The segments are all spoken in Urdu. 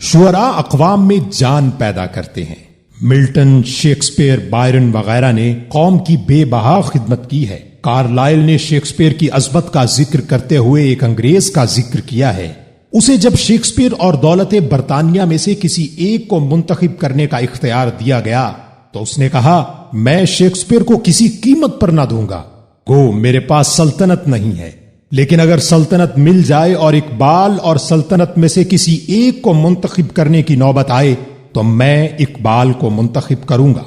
شعراء اقوام میں جان پیدا کرتے ہیں۔ ملٹن، شیکسپیئر، بائرن وغیرہ نے قوم کی بے بہا خدمت کی ہے۔ کارلائل نے شیکسپیئر کی عظمت کا ذکر کرتے ہوئے ایک انگریز کا ذکر کیا ہے۔ اسے جب شیکسپیئر اور دولت برطانیہ میں سے کسی ایک کو منتخب کرنے کا اختیار دیا گیا تو اس نے کہا، میں شیکسپیئر کو کسی قیمت پر نہ دوں گا، گو میرے پاس سلطنت نہیں ہے، لیکن اگر سلطنت مل جائے اور اقبال اور سلطنت میں سے کسی ایک کو منتخب کرنے کی نوبت آئے تو میں اقبال کو منتخب کروں گا۔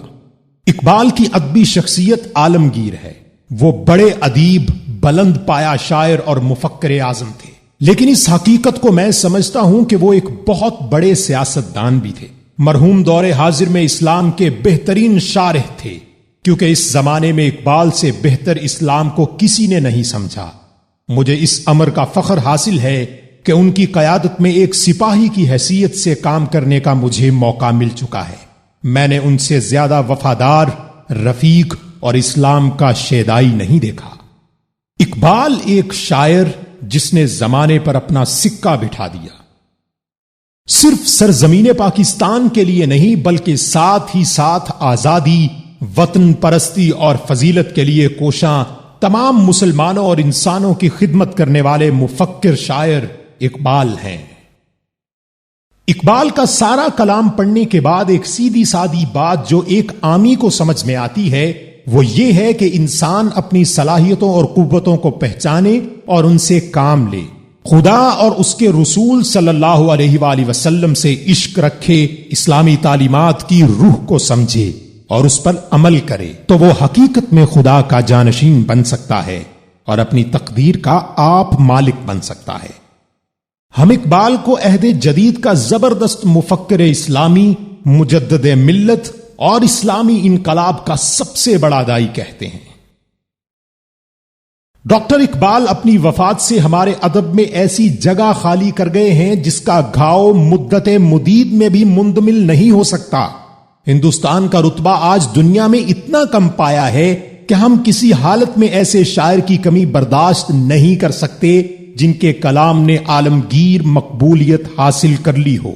اقبال کی ادبی شخصیت عالمگیر ہے۔ وہ بڑے ادیب، بلند پایا شاعر اور مفکر اعظم تھے، لیکن اس حقیقت کو میں سمجھتا ہوں کہ وہ ایک بہت بڑے سیاستدان بھی تھے۔ مرحوم دور حاضر میں اسلام کے بہترین شارح تھے، کیونکہ اس زمانے میں اقبال سے بہتر اسلام کو کسی نے نہیں سمجھا۔ مجھے اس امر کا فخر حاصل ہے کہ ان کی قیادت میں ایک سپاہی کی حیثیت سے کام کرنے کا مجھے موقع مل چکا ہے۔ میں نے ان سے زیادہ وفادار، رفیق اور اسلام کا شیدائی نہیں دیکھا۔ اقبال ایک شاعر جس نے زمانے پر اپنا سکہ بٹھا دیا، صرف سرزمین پاکستان کے لیے نہیں بلکہ ساتھ ہی ساتھ آزادی، وطن پرستی اور فضیلت کے لیے کوشاں تمام مسلمانوں اور انسانوں کی خدمت کرنے والے مفکر شاعر اقبال ہیں۔ اقبال کا سارا کلام پڑھنے کے بعد ایک سیدھی سادی بات جو ایک عامی کو سمجھ میں آتی ہے وہ یہ ہے کہ انسان اپنی صلاحیتوں اور قوتوں کو پہچانے اور ان سے کام لے، خدا اور اس کے رسول صلی اللہ علیہ وآلہ وسلم سے عشق رکھے، اسلامی تعلیمات کی روح کو سمجھے اور اس پر عمل کرے تو وہ حقیقت میں خدا کا جانشین بن سکتا ہے اور اپنی تقدیر کا آپ مالک بن سکتا ہے۔ ہم اقبال کو عہد جدید کا زبردست مفکر اسلامی، مجدد ملت اور اسلامی انقلاب کا سب سے بڑا داعی کہتے ہیں۔ ڈاکٹر اقبال اپنی وفات سے ہمارے ادب میں ایسی جگہ خالی کر گئے ہیں جس کا گھاؤ مدت مدید میں بھی مندمل نہیں ہو سکتا۔ ہندوستان کا رتبہ آج دنیا میں اتنا کم پایا ہے کہ ہم کسی حالت میں ایسے شاعر کی کمی برداشت نہیں کر سکتے جن کے کلام نے عالمگیر مقبولیت حاصل کر لی ہو۔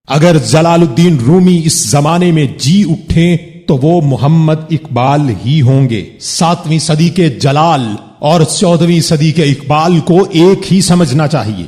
اگر جلال الدین رومی اس زمانے میں جی اٹھیں تو وہ محمد اقبال ہی ہوں گے۔ 7ویں صدی کے جلال اور 14ویں صدی کے اقبال کو ایک ہی سمجھنا چاہیے۔